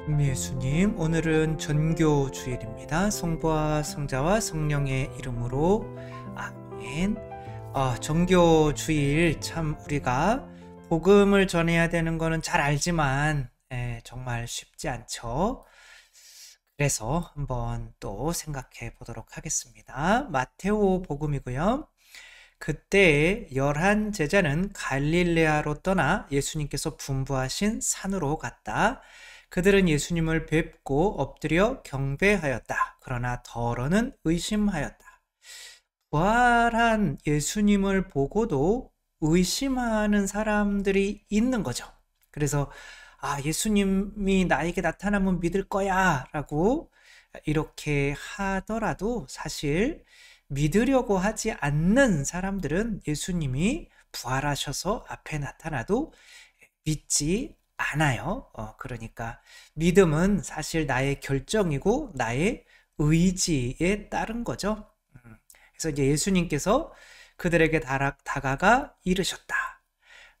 예수님, 오늘은 전교 주일입니다. 성부와 성자와 성령의 이름으로 아멘. 전교 주일 참 우리가 복음을 전해야 되는 거는 잘 알지만 정말 쉽지 않죠. 그래서 한번 또 생각해 보도록 하겠습니다. 마테오 복음이고요. 그때 11 제자는 갈릴레아로 떠나 예수님께서 분부하신 산으로 갔다. 그들은 예수님을 뵙고 엎드려 경배하였다. 그러나 더러는 의심하였다. 부활한 예수님을 보고도 의심하는 사람들이 있는 거죠. 그래서 예수님이 나에게 나타나면 믿을 거야 라고 이렇게 하더라도 사실 믿으려고 하지 않는 사람들은 예수님이 부활하셔서 앞에 나타나도 믿지 않아요. 그러니까 믿음은 사실 나의 결정이고 나의 의지에 따른 거죠. 그래서 이제 예수님께서 그들에게 다가가 이르셨다.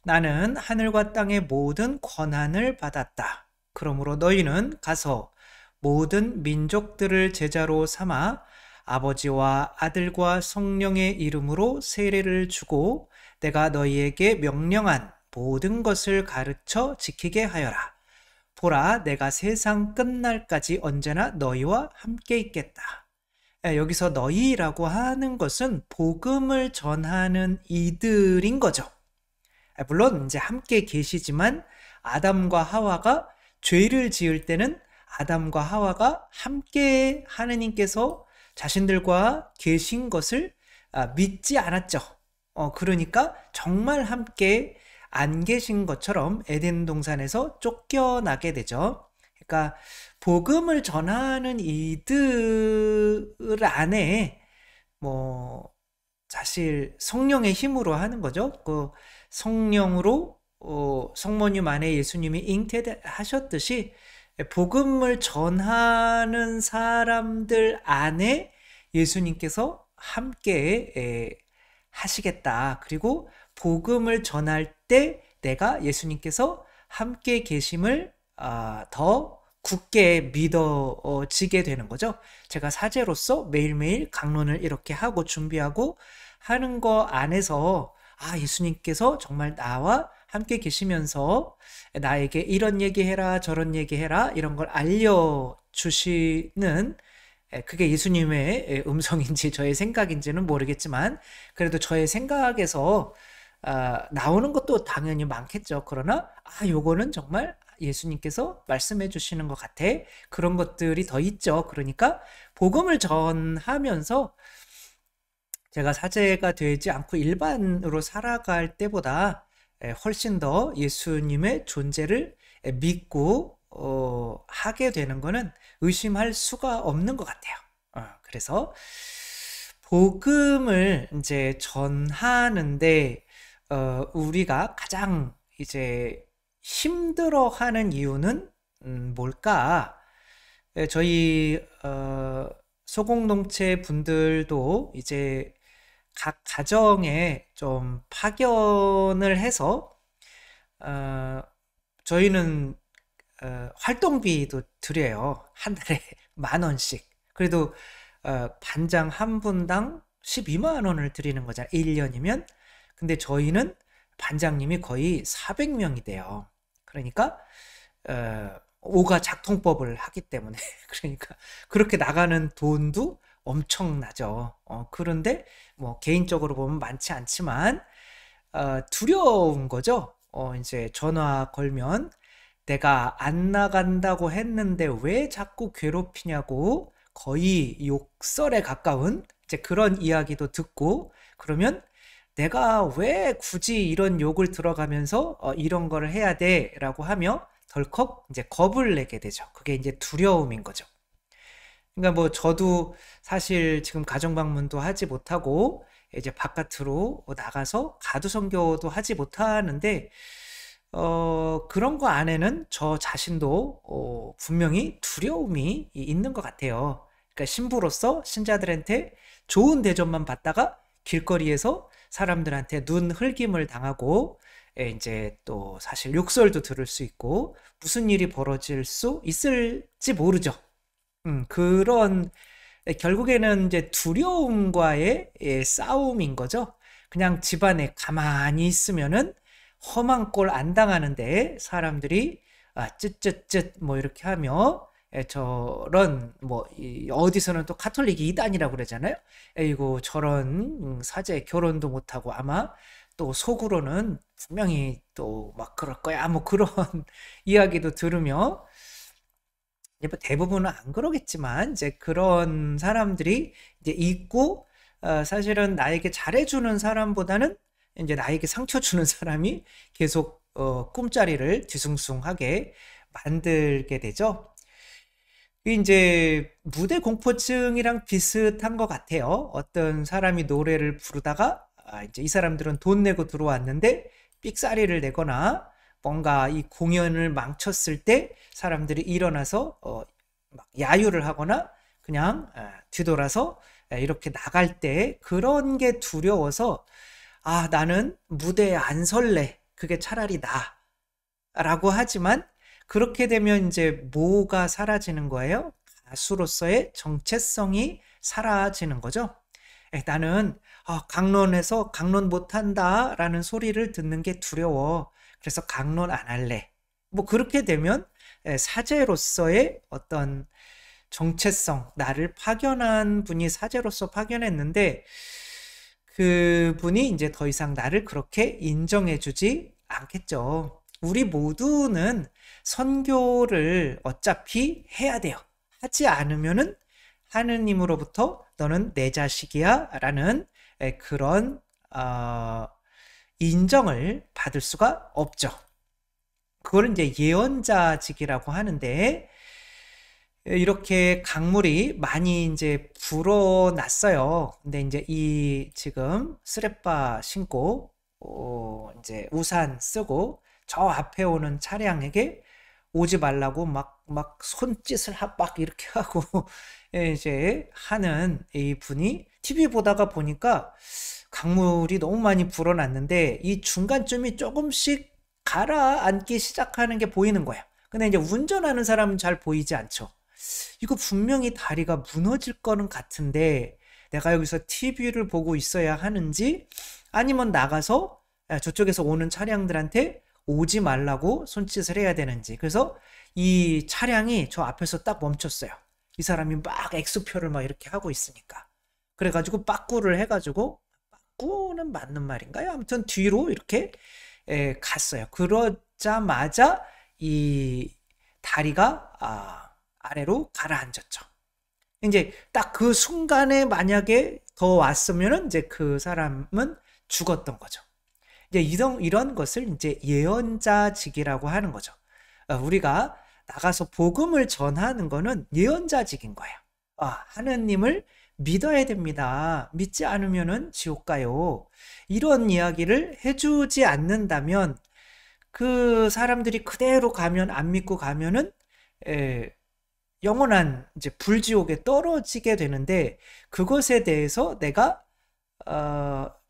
나는 하늘과 땅의 모든 권한을 받았다. 그러므로 너희는 가서 모든 민족들을 제자로 삼아 아버지와 아들과 성령의 이름으로 세례를 주고 내가 너희에게 명령한 모든 것을 가르쳐 지키게 하여라. 보라, 내가 세상 끝날까지 언제나 너희와 함께 있겠다. 여기서 너희라고 하는 것은 복음을 전하는 이들인 거죠. 물론 이제 함께 계시지만 아담과 하와가 죄를 지을 때는 아담과 하와가 함께 하느님께서 자신들과 계신 것을 믿지 않았죠. 그러니까 정말 함께 안 계신 것처럼 에덴 동산에서 쫓겨나게 되죠. 그러니까 복음을 전하는 이들 안에 사실 성령의 힘으로 하는 거죠. 그 성령으로 성모님 안에 예수님이 잉태하셨듯이 복음을 전하는 사람들 안에 예수님께서 함께 하시겠다. 그리고 복음을 전할 때 내가 예수님께서 함께 계심을 더 굳게 믿어지게 되는 거죠. 제가 사제로서 매일매일 강론을 이렇게 하고 준비하고 하는 거 안에서 예수님께서 정말 나와 함께 계시면서 나에게 이런 얘기해라 저런 얘기해라 이런 걸 알려주시는, 그게 예수님의 음성인지 저의 생각인지는 모르겠지만 그래도 저의 생각에서 나오는 것도 당연히 많겠죠. 그러나 요거는 정말 예수님께서 말씀해 주시는 것 같아. 그런 것들이 더 있죠. 그러니까 복음을 전하면서 제가 사제가 되지 않고 일반으로 살아갈 때보다 훨씬 더 예수님의 존재를 믿고 하게 되는 거는 의심할 수가 없는 것 같아요. 그래서 복음을 이제 전하는데 우리가 가장 이제 힘들어하는 이유는 뭘까? 저희 소공동체 분들도 이제 각 가정에 좀 파견을 해서 저희는 활동비도 드려요. 한 달에 10,000원씩. 그래도 반장 한 분당 12만 원을 드리는 거잖아요. 1년이면. 근데 저희는 반장님이 거의 400명이 돼요. 그러니까 오가 작통법을 하기 때문에 그러니까 그렇게 나가는 돈도 엄청나죠. 그런데 개인적으로 보면 많지 않지만 두려운 거죠. 이제 전화 걸면 내가 안 나간다고 했는데 왜 자꾸 괴롭히냐고 거의 욕설에 가까운 이제 그런 이야기도 듣고, 그러면 내가 왜 굳이 이런 욕을 들어가면서 이런 거를 해야 돼 라고 하며 덜컥 이제 겁을 내게 되죠. 그게 이제 두려움인 거죠. 그러니까 저도 사실 지금 가정방문도 하지 못하고 이제 바깥으로 나가서 가두 선교도 하지 못하는데 그런 거 안에는 저 자신도 분명히 두려움이 있는 것 같아요. 그러니까 신부로서 신자들한테 좋은 대접만 받다가 길거리에서 사람들한테 눈 흘김을 당하고 이제 또 사실 욕설도 들을 수 있고 무슨 일이 벌어질 수 있을지 모르죠. 그런 결국에는 이제 두려움과의 싸움인 거죠. 그냥 집안에 가만히 있으면은 험한 꼴 안 당하는데 사람들이 쯧쯧쯧 뭐 이렇게 하며 저런 뭐 어디서는 또 가톨릭이 이단이라고 그러잖아요. 이고 저런 사제 결혼도 못하고 아마 또 속으로는 분명히 또 막 그럴 거야 뭐 그런 이야기도 들으며 뭐 대부분은 안 그러겠지만 이제 그런 사람들이 이제 있고 사실은 나에게 잘해주는 사람보다는 이제 나에게 상처 주는 사람이 계속 꿈자리를 뒤숭숭하게 만들게 되죠. 이제 무대 공포증이랑 비슷한 것 같아요. 어떤 사람이 노래를 부르다가 이제 이 사람들은 돈 내고 들어왔는데 삑사리를 내거나 뭔가 이 공연을 망쳤을 때 사람들이 일어나서 막 야유를 하거나 그냥 뒤돌아서 이렇게 나갈 때 그런 게 두려워서 나는 무대에 안 설래. 그게 차라리 나라고 하지만 그렇게 되면 이제 뭐가 사라지는 거예요? 가수로서의 정체성이 사라지는 거죠. 나는 강론에서 강론 못한다 라는 소리를 듣는 게 두려워. 그래서 강론 안 할래. 뭐 그렇게 되면 사제로서의 어떤 정체성, 나를 파견한 분이 사제로서 파견했는데 그분이 이제 더 이상 나를 그렇게 인정해주지 않겠죠. 우리 모두는 선교를 어차피 해야 돼요. 하지 않으면은 하느님으로부터 너는 내 자식이야 라는 그런 인정을 받을 수가 없죠. 그걸 이제 예언자직이라고 하는데 이렇게 강물이 많이 이제 불어났어요. 근데 이제 이 지금 스레빠 신고 이제 우산 쓰고 저 앞에 오는 차량에게 오지 말라고 막 손짓을 막 이렇게 하고 이제 하는 이 분이 TV 보다가 보니까 강물이 너무 많이 불어났는데 이 중간쯤이 조금씩 가라앉기 시작하는 게 보이는 거예요. 근데 이제 운전하는 사람은 잘 보이지 않죠. 이거 분명히 다리가 무너질 거는 같은데 내가 여기서 TV를 보고 있어야 하는지 아니면 나가서 저쪽에서 오는 차량들한테 오지 말라고 손짓을 해야 되는지. 그래서 이 차량이 저 앞에서 딱 멈췄어요. 이 사람이 막 엑스표를 막 이렇게 하고 있으니까. 그래가지고 빠꾸를 해가지고 빠꾸는 맞는 말인가요? 아무튼 뒤로 이렇게 갔어요. 그러자마자 이 다리가 아래로 가라앉았죠. 이제 딱 그 순간에 만약에 더 왔으면은 이제 그 사람은 죽었던 거죠. 이제 이런 것을 이제 예언자직이라고 하는 거죠. 우리가 나가서 복음을 전하는 거는 예언자직인 거예요. 하느님을 믿어야 됩니다. 믿지 않으면은 지옥 가요. 이런 이야기를 해주지 않는다면 그 사람들이 그대로 가면 안 믿고 가면은 영원한 이제 불지옥에 떨어지게 되는데 그것에 대해서 내가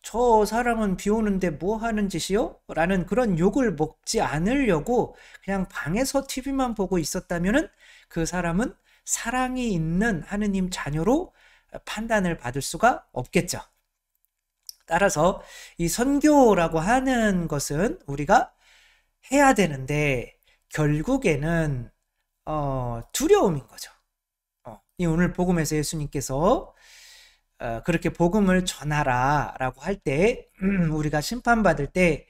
저 사람은 비 오는데 뭐 하는 짓이요? 라는 그런 욕을 먹지 않으려고 그냥 방에서 TV만 보고 있었다면은 그 사람은 사랑이 있는 하느님 자녀로 판단을 받을 수가 없겠죠. 따라서 이 선교라고 하는 것은 우리가 해야 되는데 결국에는 두려움인 거죠. 이 오늘 복음에서 예수님께서 그렇게 복음을 전하라 라고 할 때 우리가 심판받을 때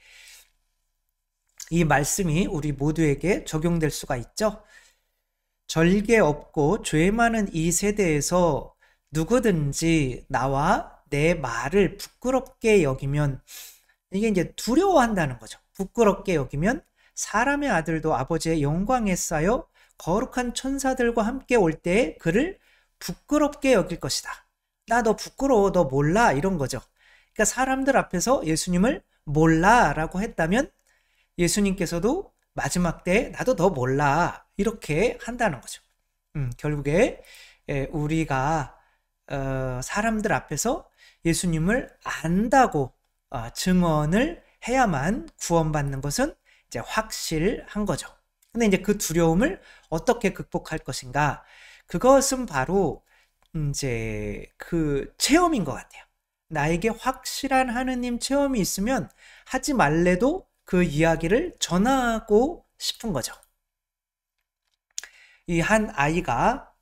이 말씀이 우리 모두에게 적용될 수가 있죠. 절개 없고 죄 많은 이 세대에서 누구든지 나와 내 말을 부끄럽게 여기면 이게 이제 두려워한다는 거죠. 부끄럽게 여기면 사람의 아들도 아버지의 영광에 쌓여 거룩한 천사들과 함께 올 때 그를 부끄럽게 여길 것이다. 나 너 부끄러워, 너 몰라 이런 거죠. 그러니까 사람들 앞에서 예수님을 몰라 라고 했다면 예수님께서도 마지막 때 나도 너 몰라 이렇게 한다는 거죠. 결국에 우리가 사람들 앞에서 예수님을 안다고 증언을 해야만 구원받는 것은 이제 확실한 거죠. 근데 이제 그 두려움을 어떻게 극복할 것인가? 그것은 바로 이제 그 체험인 것 같아요. 나에게 확실한 하느님 체험이 있으면 하지 말래도 그 이야기를 전하고 싶은 거죠. 이 한 아이가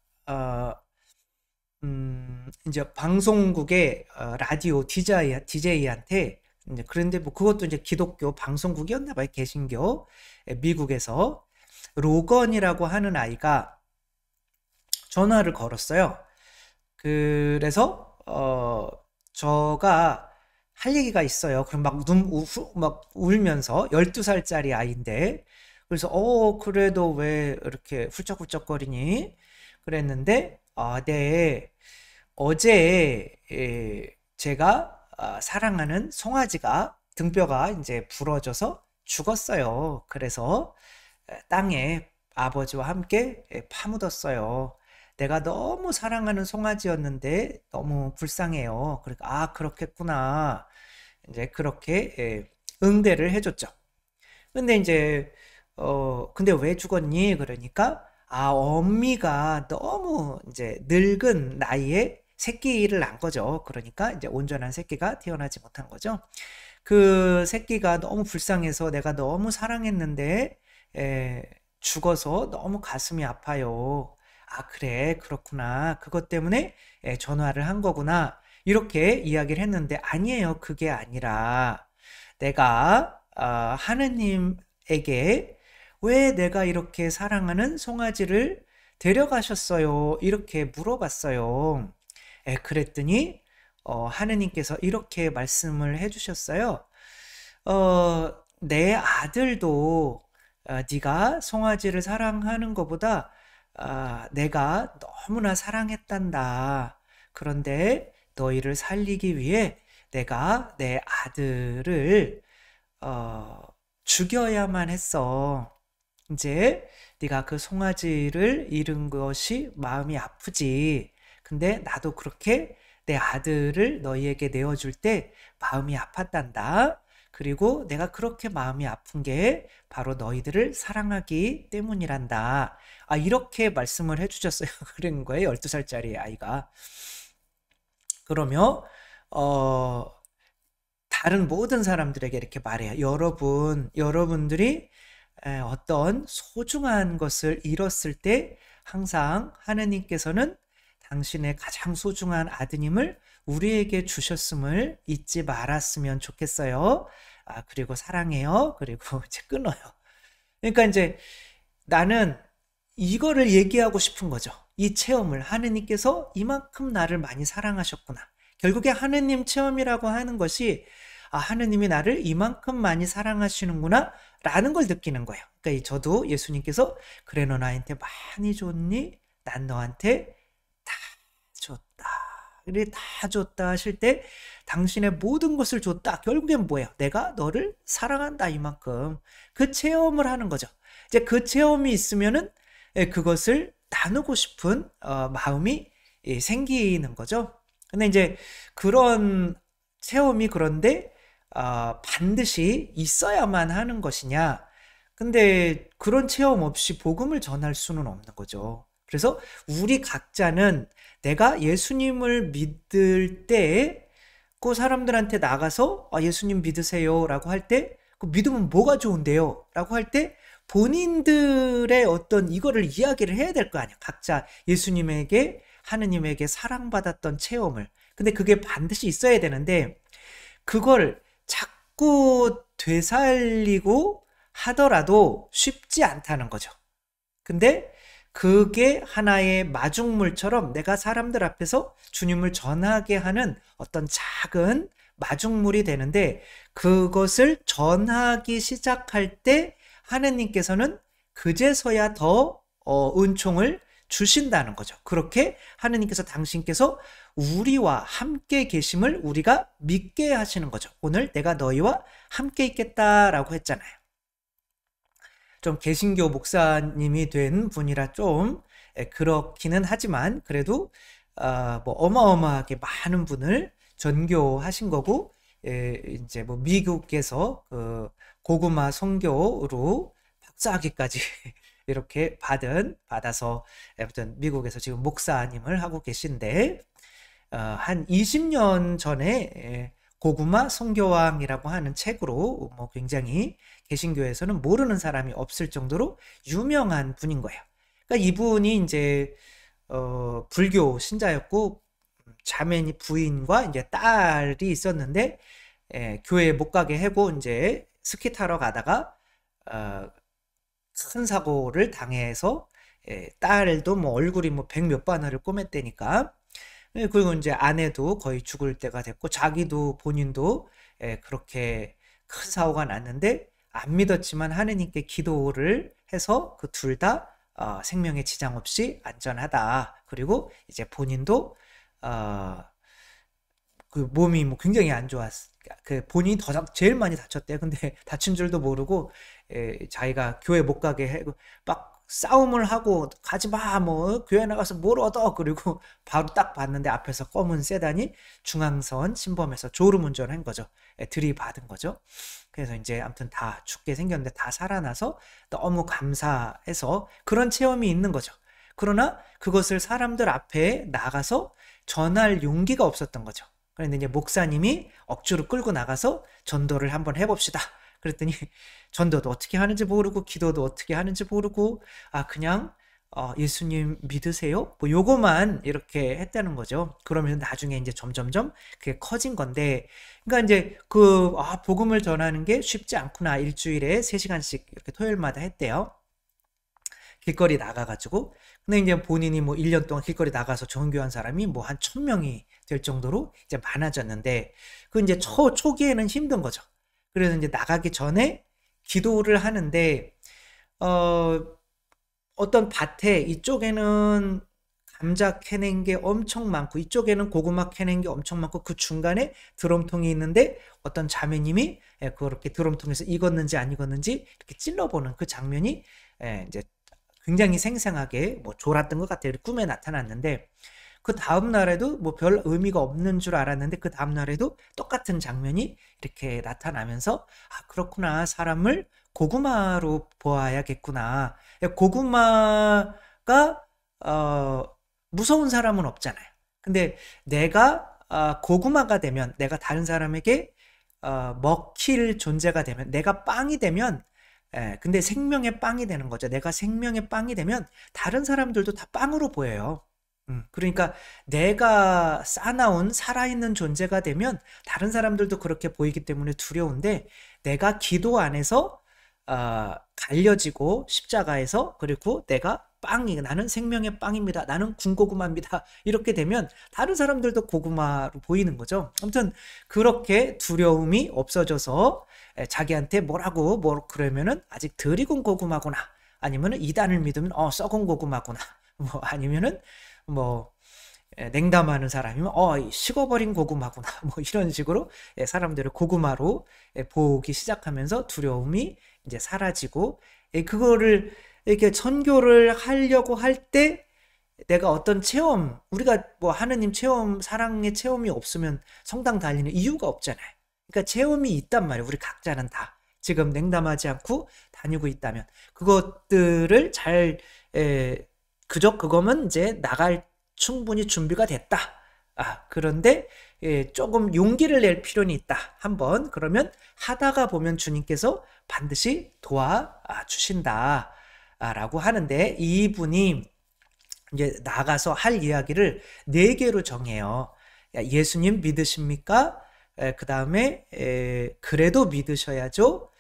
이제 방송국의 라디오 DJ한테 이제 그런데 뭐 그것도 이제 기독교 방송국이었나 봐요. 개신교 미국에서 로건이라고 하는 아이가 전화를 걸었어요. 그래서 저가 할 얘기가 있어요. 그럼 막 울면서 12살짜리 아이인데 그래서 그래도 왜 이렇게 훌쩍훌쩍거리니? 그랬는데 네. 어제 제가 사랑하는 송아지가 등뼈가 이제 부러져서 죽었어요. 그래서 땅에 아버지와 함께 파묻었어요. 내가 너무 사랑하는 송아지였는데 너무 불쌍해요. 그러니까 그렇겠구나. 이제 그렇게 응대를 해줬죠. 근데 이제 근데 왜 죽었니? 그러니까 어미가 너무 이제 늙은 나이에 새끼를 낳은 거죠. 그러니까 이제 온전한 새끼가 태어나지 못한 거죠. 그 새끼가 너무 불쌍해서 내가 너무 사랑했는데 죽어서 너무 가슴이 아파요. 그래, 그렇구나. 그것 때문에 전화를 한 거구나. 이렇게 이야기를 했는데 아니에요. 그게 아니라 내가 하느님에게 왜 내가 이렇게 사랑하는 송아지를 데려가셨어요? 이렇게 물어봤어요. 그랬더니 하느님께서 이렇게 말씀을 해주셨어요. 내 아들도 네가 송아지를 사랑하는 것보다 내가 너무나 사랑했단다. 그런데 너희를 살리기 위해 내가 내 아들을 죽여야만 했어. 이제 네가 그 송아지를 잃은 것이 마음이 아프지. 근데 나도 그렇게 내 아들을 너희에게 내어줄 때 마음이 아팠단다. 그리고 내가 그렇게 마음이 아픈 게 바로 너희들을 사랑하기 때문이란다. 이렇게 말씀을 해주셨어요. 그런 거예요. 12살짜리 아이가. 그러며 다른 모든 사람들에게 이렇게 말해요. 여러분들이 어떤 소중한 것을 잃었을 때 항상 하느님께서는 당신의 가장 소중한 아드님을 우리에게 주셨음을 잊지 말았으면 좋겠어요. 그리고 사랑해요. 그리고 이제 끊어요. 그러니까 이제 나는 이거를 얘기하고 싶은 거죠. 이 체험을 하느님께서 이만큼 나를 많이 사랑하셨구나. 결국에 하느님 체험이라고 하는 것이 하느님이 나를 이만큼 많이 사랑하시는구나 라는 걸 느끼는 거예요. 그러니까 저도 예수님께서 그래 너 나한테 많이 줬니? 난 너한테 다 줬다. 그래 다 줬다 하실 때 당신의 모든 것을 줬다. 결국엔 뭐예요? 내가 너를 사랑한다 이만큼. 그 체험을 하는 거죠. 이제 그 체험이 있으면은 그것을 나누고 싶은 마음이 생기는 거죠. 근데 이제 그런 체험이 그런데 반드시 있어야만 하는 것이냐? 근데 그런 체험 없이 복음을 전할 수는 없는 거죠. 그래서 우리 각자는 내가 예수님을 믿을 때 그 사람들한테 나가서 예수님 믿으세요 라고 할 때 그 믿으면 뭐가 좋은데요? 라고 할 때 본인들의 어떤 이거를 이야기를 해야 될 거 아니에요. 각자 예수님에게 하느님에게 사랑받았던 체험을. 근데 그게 반드시 있어야 되는데 그걸 자꾸 되살리고 하더라도 쉽지 않다는 거죠. 근데 그게 하나의 마중물처럼 내가 사람들 앞에서 주님을 전하게 하는 어떤 작은 마중물이 되는데 그것을 전하기 시작할 때 하느님께서는 그제서야 더 은총을 주신다는 거죠. 그렇게 하느님께서 당신께서 우리와 함께 계심을 우리가 믿게 하시는 거죠. 오늘 내가 너희와 함께 있겠다라고 했잖아요. 좀 개신교 목사님이 된 분이라 좀 그렇기는 하지만 그래도 뭐 어마어마하게 많은 분을 전교하신 거고 이제 뭐 미국에서 그 고구마 선교로 박사학위까지 이렇게 받아서 아무튼 미국에서 지금 목사님을 하고 계신데, 한 20년 전에 고구마 선교왕이라고 하는 책으로 뭐 굉장히 개신교에서는 모르는 사람이 없을 정도로 유명한 분인 거예요. 그러니까 이분이 이제 불교 신자였고, 자매니 부인과 이제 딸이 있었는데, 교회 못 가게 하고 이제 스키 타러 가다가 큰 사고를 당해서 딸도 뭐 얼굴이 뭐 100몇 바늘을 꿰맸다니까. 그리고 이제 아내도 거의 죽을 때가 됐고, 자기도 본인도 그렇게 큰 사고가 났는데 안 믿었지만 하느님께 기도를 해서 그 둘 다 생명에 지장 없이 안전하다. 그리고 이제 본인도 그 몸이 뭐 굉장히 안 좋았어. 그 본인이 제일 많이 다쳤대요. 근데 다친 줄도 모르고 자기가 교회 못 가게 하고 막 싸움을 하고, 가지 마, 뭐 교회 나가서 뭘 얻어. 그리고 바로 딱 봤는데 앞에서 검은 세단이 중앙선 침범해서 졸음운전한 거죠. 들이받은 거죠. 그래서 이제 아무튼 다 죽게 생겼는데 다 살아나서 너무 감사해서 그런 체험이 있는 거죠. 그러나 그것을 사람들 앞에 나가서 전할 용기가 없었던 거죠. 그런데 이제 목사님이 억지로 끌고 나가서 전도를 한번 해봅시다. 그랬더니 전도도 어떻게 하는지 모르고 기도도 어떻게 하는지 모르고 그냥 예수님 믿으세요? 뭐 요거만 이렇게 했다는 거죠. 그러면 나중에 이제 점점점 그게 커진 건데, 그러니까 이제 복음을 전하는 게 쉽지 않구나. 일주일에 3시간씩 이렇게 토요일마다 했대요. 길거리 나가가지고. 근데 이제 본인이 뭐 1년 동안 길거리 나가서 전교한 사람이 뭐 한 1000명이 될 정도로 이제 많아졌는데, 그 이제 초기에는 힘든 거죠. 그래서 이제 나가기 전에 기도를 하는데, 어떤 밭에 이쪽에는 감자 캐낸 게 엄청 많고 이쪽에는 고구마 캐낸 게 엄청 많고 그 중간에 드럼통이 있는데 어떤 자매님이 그렇게 드럼통에서 익었는지 안 익었는지 이렇게 찔러보는 그 장면이 이제 굉장히 생생하게 뭐 졸았던 것 같아요. 꿈에 나타났는데, 그 다음 날에도 뭐 별 의미가 없는 줄 알았는데 그 다음 날에도 똑같은 장면이 이렇게 나타나면서 그렇구나. 사람을 고구마로 보아야겠구나. 고구마가 무서운 사람은 없잖아요. 근데 내가 고구마가 되면, 내가 다른 사람에게 먹힐 존재가 되면, 내가 빵이 되면, 근데 생명의 빵이 되는 거죠. 내가 생명의 빵이 되면 다른 사람들도 다 빵으로 보여요. 그러니까 내가 싸나운 살아있는 존재가 되면 다른 사람들도 그렇게 보이기 때문에 두려운데, 내가 기도 안에서 갈려지고 십자가에서, 그리고 내가 나는 생명의 빵입니다. 나는 군고구마입니다. 이렇게 되면 다른 사람들도 고구마로 보이는 거죠. 아무튼 그렇게 두려움이 없어져서 자기한테 뭐라고 그러면은 아직 덜 익은 고구마구나. 아니면은 이단을 믿으면 썩은 고구마구나. 뭐 아니면은 뭐 냉담하는 사람이면 식어버린 고구마구나. 뭐 이런 식으로 사람들을 고구마로 보기 시작하면서 두려움이 이제 사라지고, 그거를 이렇게 선교를 하려고 할 때 내가 어떤 체험, 우리가 뭐 하느님 체험, 사랑의 체험이 없으면 성당 다니는 이유가 없잖아요. 그러니까 체험이 있단 말이에요. 우리 각자는 다 지금 냉담하지 않고 다니고 있다면 그것들을 잘 그거면 이제 나갈 충분히 준비가 됐다. 그런데 조금 용기를 낼 필요는 있다. 한번 그러면 하다가 보면 주님께서 반드시 도와주신다. 라고 하는데, 이분이 이제 나가서 할 이야기를 4개로 정해요. 예수님 믿으십니까? 그 다음에 그래도 믿으셔야죠.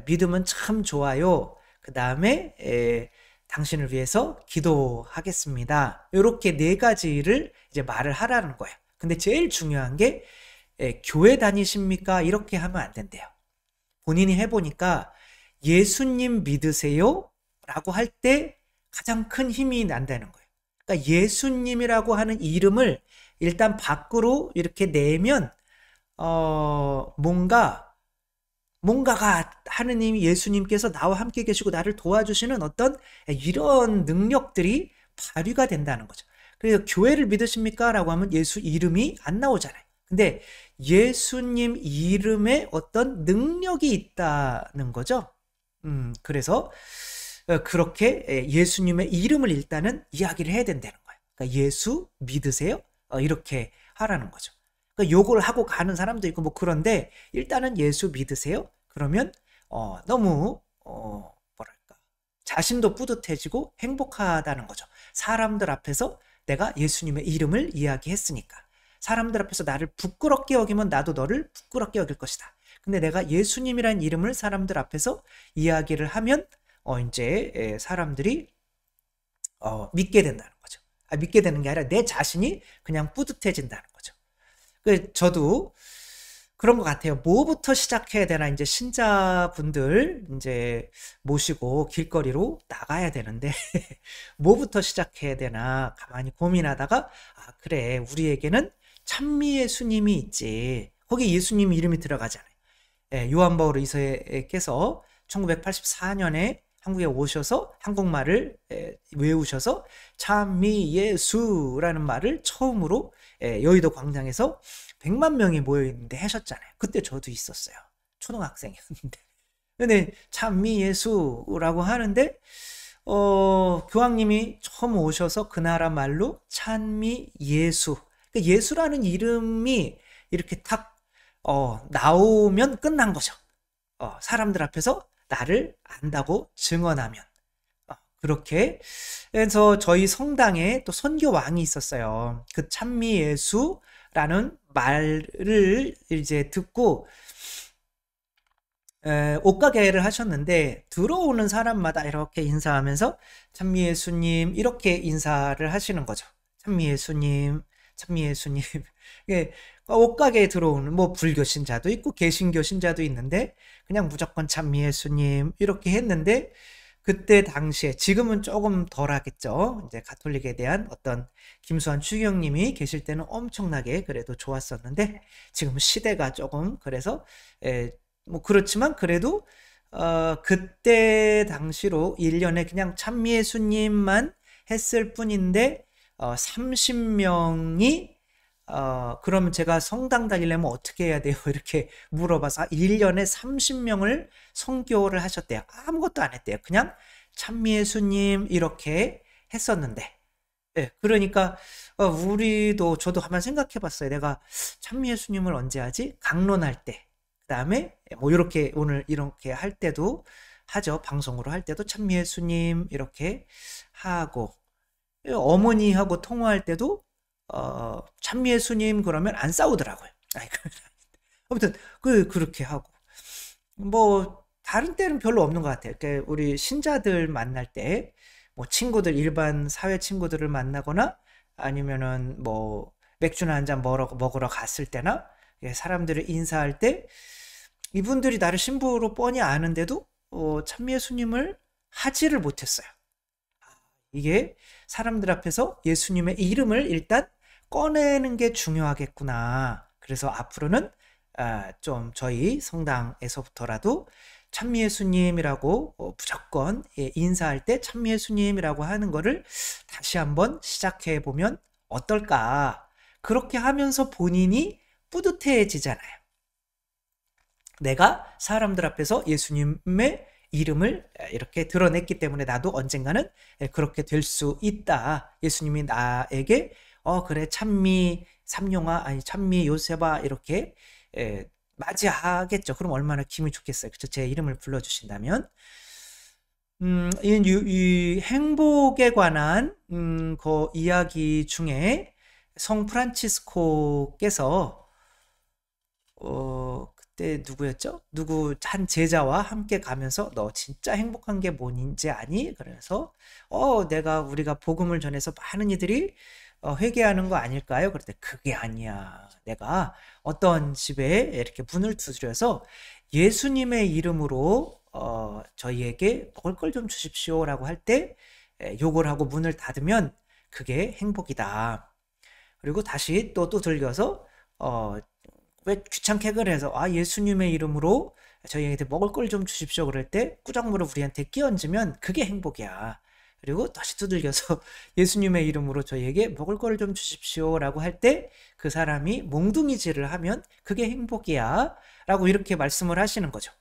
믿으면 참 좋아요. 그 다음에 당신을 위해서 기도하겠습니다. 이렇게 4가지를 이제 말을 하라는 거예요. 근데 제일 중요한 게 교회 다니십니까? 이렇게 하면 안 된대요. 본인이 해보니까 예수님 믿으세요? 라고 할 때 가장 큰 힘이 난다는 거예요. 그러니까 예수님이라고 하는 이름을 일단 밖으로 이렇게 내면 뭔가가 하느님, 예수님께서 나와 함께 계시고 나를 도와주시는 어떤 이런 능력들이 발휘가 된다는 거죠. 그래서 교회를 믿으십니까? 라고 하면 예수 이름이 안 나오잖아요. 근데 예수님 이름에 어떤 능력이 있다는 거죠. 그래서 그렇게 예수님의 이름을 일단은 이야기를 해야 된다는 거예요. 그러니까 예수 믿으세요? 이렇게 하라는 거죠. 그러니까 욕을 하고 가는 사람도 있고 뭐 그런데 일단은 예수 믿으세요? 그러면 너무 뭐랄까 자신도 뿌듯해지고 행복하다는 거죠. 사람들 앞에서 내가 예수님의 이름을 이야기했으니까. 사람들 앞에서 나를 부끄럽게 여기면 나도 너를 부끄럽게 여길 것이다. 근데 내가 예수님이라는 이름을 사람들 앞에서 이야기를 하면 이제 사람들이 믿게 된다는 거죠. 믿게 되는 게 아니라 내 자신이 그냥 뿌듯해진다는 거죠. 저도 그런 것 같아요. 뭐부터 시작해야 되나, 이제 신자분들 이제 모시고 길거리로 나가야 되는데 뭐부터 시작해야 되나 가만히 고민하다가 그래, 우리에게는 찬미 예수님이 있지. 거기 예수님 이름이 들어가잖아요. 요한바울 2세께서 1984년에 한국에 오셔서 한국말을 외우셔서 찬미 예수라는 말을 처음으로 여의도 광장에서 100만 명이 모여있는데 하셨잖아요. 그때 저도 있었어요. 초등학생이었는데. 근데 찬미 예수라고 하는데 교황님이 처음 오셔서 그 나라 말로 찬미 예수, 예수라는 이름이 이렇게 탁 나오면 끝난 거죠. 사람들 앞에서 나를 안다고 증언하면. 그렇게 해서 저희 성당에 또 선교왕이 있었어요. 그 찬미 예수라는 말을 이제 듣고 옷가게를 하셨는데 들어오는 사람마다 이렇게 인사하면서 찬미 예수님 이렇게 인사를 하시는 거죠. 찬미 예수님, 찬미 예수님. 옷가게에 들어오는 뭐 불교 신자도 있고 개신교 신자도 있는데 그냥 무조건 찬미 예수님 이렇게 했는데, 그때 당시에, 지금은 조금 덜 하겠죠. 이제 가톨릭에 대한 어떤 김수환 추기경님이 계실 때는 엄청나게 그래도 좋았었는데 지금 시대가 조금 그래서 뭐 그렇지만 그래도 그때 당시로 1년에 그냥 찬미 예수님만 했을 뿐인데 30명이 그러면 제가 성당 다니려면 어떻게 해야 돼요? 이렇게 물어봐서 1년에 30명을 선교를 하셨대요. 아무것도 안 했대요. 그냥 찬미 예수님 이렇게 했었는데. 그러니까 우리도, 저도 한번 생각해 봤어요. 내가 찬미 예수님을 언제 하지? 강론할 때. 그 다음에 뭐 이렇게 오늘 이렇게 할 때도 하죠. 방송으로 할 때도 찬미 예수님 이렇게 하고, 어머니하고 통화할 때도 찬미 예수님 그러면 안 싸우더라고요. 아무튼 그렇게 하고 뭐 다른 때는 별로 없는 것 같아요. 그러니까 우리 신자들 만날 때 뭐 친구들, 일반 사회 친구들을 만나거나 아니면은 뭐 맥주나 한잔 먹으러 갔을 때나 사람들을 인사할 때 이분들이 나를 신부로 뻔히 아는데도 찬미 예수님을 하지를 못했어요. 이게 사람들 앞에서 예수님의 이름을 일단 꺼내는 게 중요하겠구나. 그래서 앞으로는 좀 저희 성당에서부터라도 찬미 예수님이라고 무조건 인사할 때 찬미 예수님이라고 하는 거를 다시 한번 시작해 보면 어떨까. 그렇게 하면서 본인이 뿌듯해지잖아요. 내가 사람들 앞에서 예수님의 이름을 이렇게 드러냈기 때문에 나도 언젠가는 그렇게 될 수 있다. 예수님이 나에게 그래, 찬미 삼룡아, 아니 찬미 요셉아 이렇게 맞이하겠죠. 그럼 얼마나 기분이 좋겠어요. 그쵸? 제 이름을 불러주신다면. 이 행복에 관한 그 이야기 중에 성 프란치스코께서 그때 누구였죠? 한 제자와 함께 가면서 너 진짜 행복한 게 뭔지 아니? 그래서 우리가 복음을 전해서 많은 이들이 회개하는 거 아닐까요? 그럴 때 그게 아니야. 내가 어떤 집에 이렇게 문을 두드려서 예수님의 이름으로 저희에게 먹을 걸 좀 주십시오라고 할 때 욕을 하고 문을 닫으면 그게 행복이다. 그리고 다시 또 들려서 왜 귀찮게 그래서 예수님의 이름으로 저희한테 먹을 걸 좀 주십시오 그럴 때 꾸정물을 우리한테 끼얹으면 그게 행복이야. 그리고 다시 두들겨서 예수님의 이름으로 저희에게 먹을 거를 좀 주십시오 라고 할 때 그 사람이 몽둥이질을 하면 그게 행복이야 라고 이렇게 말씀을 하시는 거죠.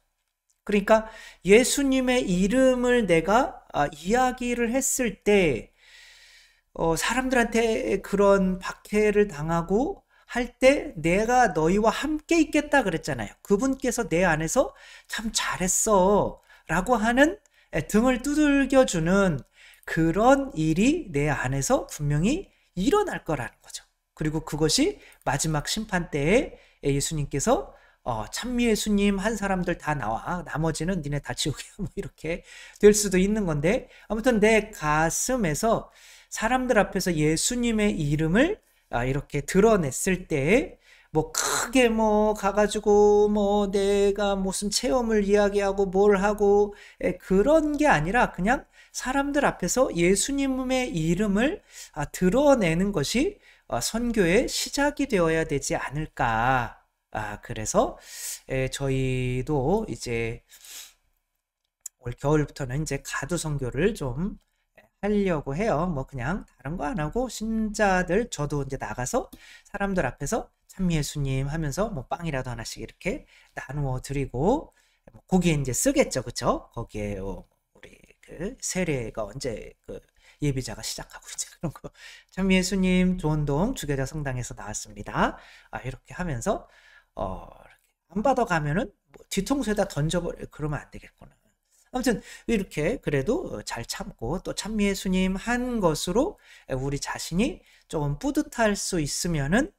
그러니까 예수님의 이름을 내가 이야기를 했을 때 사람들한테 그런 박해를 당하고 할 때 내가 너희와 함께 있겠다 그랬잖아요. 그분께서 내 안에서 참 잘했어 라고 하는 등을 두들겨주는 그런 일이 내 안에서 분명히 일어날 거라는 거죠. 그리고 그것이 마지막 심판 때에 예수님께서 찬미 예수님 한 사람들 다 나와 나머지는 니네 다 지옥이야 뭐 이렇게 될 수도 있는 건데, 아무튼 내 가슴에서 사람들 앞에서 예수님의 이름을 이렇게 드러냈을 때 뭐 크게 뭐 가가지고 뭐 내가 무슨 체험을 이야기하고 뭘 하고 그런 게 아니라 그냥 사람들 앞에서 예수님의 이름을 드러내는 것이 선교의 시작이 되어야 되지 않을까. 그래서 저희도 이제 올 겨울부터는 이제 가두 선교를 좀 하려고 해요. 뭐 그냥 다른 거 안 하고 신자들 저도 이제 나가서 사람들 앞에서 찬미 예수님 하면서 뭐 빵이라도 하나씩 이렇게 나누어 드리고 거기에 이제 쓰겠죠, 그쵸? 거기에 우리 그 세례가 언제 그 예비자가 시작하고 이제 그런 거 찬미 예수님 좋은동 주교자 성당에서 나왔습니다. 이렇게 하면서 안 받아가면은 뭐 뒤통수에다 던져버려 그러면 안 되겠구나. 아무튼 이렇게 그래도 잘 참고 또 찬미 예수님 한 것으로 우리 자신이 조금 뿌듯할 수 있으면은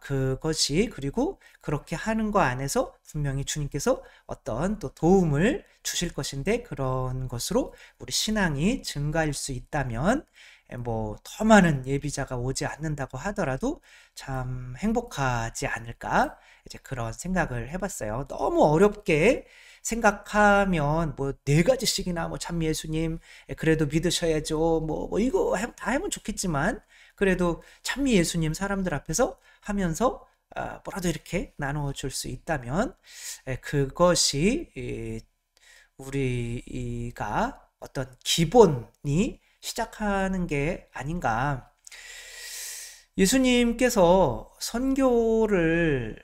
그것이, 그리고 그렇게 하는 거 안에서 분명히 주님께서 어떤 또 도움을 주실 것인데 그런 것으로 우리 신앙이 증가할 수 있다면 뭐 더 많은 예비자가 오지 않는다고 하더라도 참 행복하지 않을까, 이제 그런 생각을 해봤어요. 너무 어렵게 생각하면 뭐 4가지씩이나 뭐 찬미 예수님 그래도 믿으셔야죠 뭐 이거 다 하면 좋겠지만, 그래도 찬미 예수님 사람들 앞에서 하면서 뭐라도 이렇게 나눠 줄 수 있다면 그것이 우리가 어떤 기본이 시작하는 게 아닌가. 예수님께서 선교를,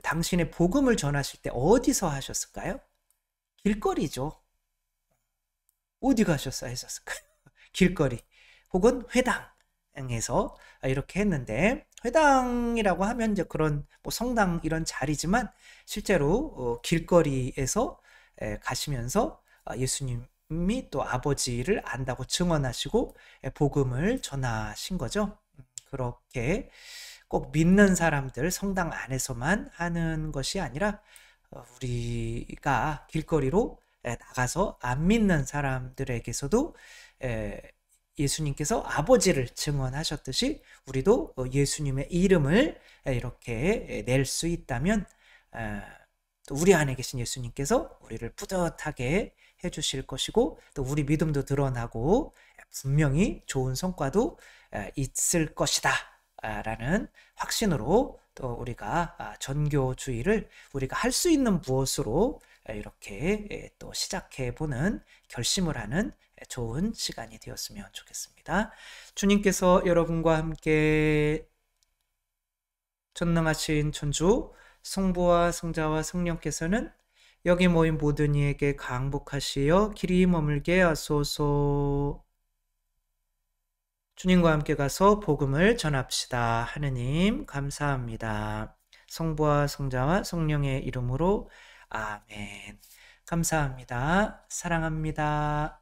당신의 복음을 전하실 때 어디서 하셨을까요? 길거리죠. 어디 가셔서 했었을까요? 길거리 혹은 회당에서 이렇게 했는데, 회당이라고 하면 이제 그런 뭐 성당 이런 자리지만 실제로 길거리에서 가시면서 예수님이 또 아버지를 안다고 증언하시고 복음을 전하신 거죠. 그렇게 꼭 믿는 사람들 성당 안에서만 하는 것이 아니라 우리가 길거리로 나가서 안 믿는 사람들에게서도 예수님께서 아버지를 증언하셨듯이 우리도 예수님의 이름을 이렇게 낼 수 있다면 또 우리 안에 계신 예수님께서 우리를 뿌듯하게 해주실 것이고, 또 우리 믿음도 드러나고 분명히 좋은 성과도 있을 것이다 라는 확신으로 또 우리가 전교주의를 우리가 할 수 있는 무엇으로 이렇게 또 시작해보는 결심을 하는 좋은 시간이 되었으면 좋겠습니다. 주님께서 여러분과 함께 전능하신 천주 성부와 성자와 성령께서는 여기 모인 모든 이에게 강복하시어 길이 머물게 하소서. 주님과 함께 가서 복음을 전합시다. 하느님 감사합니다. 성부와 성자와 성령의 이름으로 아멘. 감사합니다. 사랑합니다.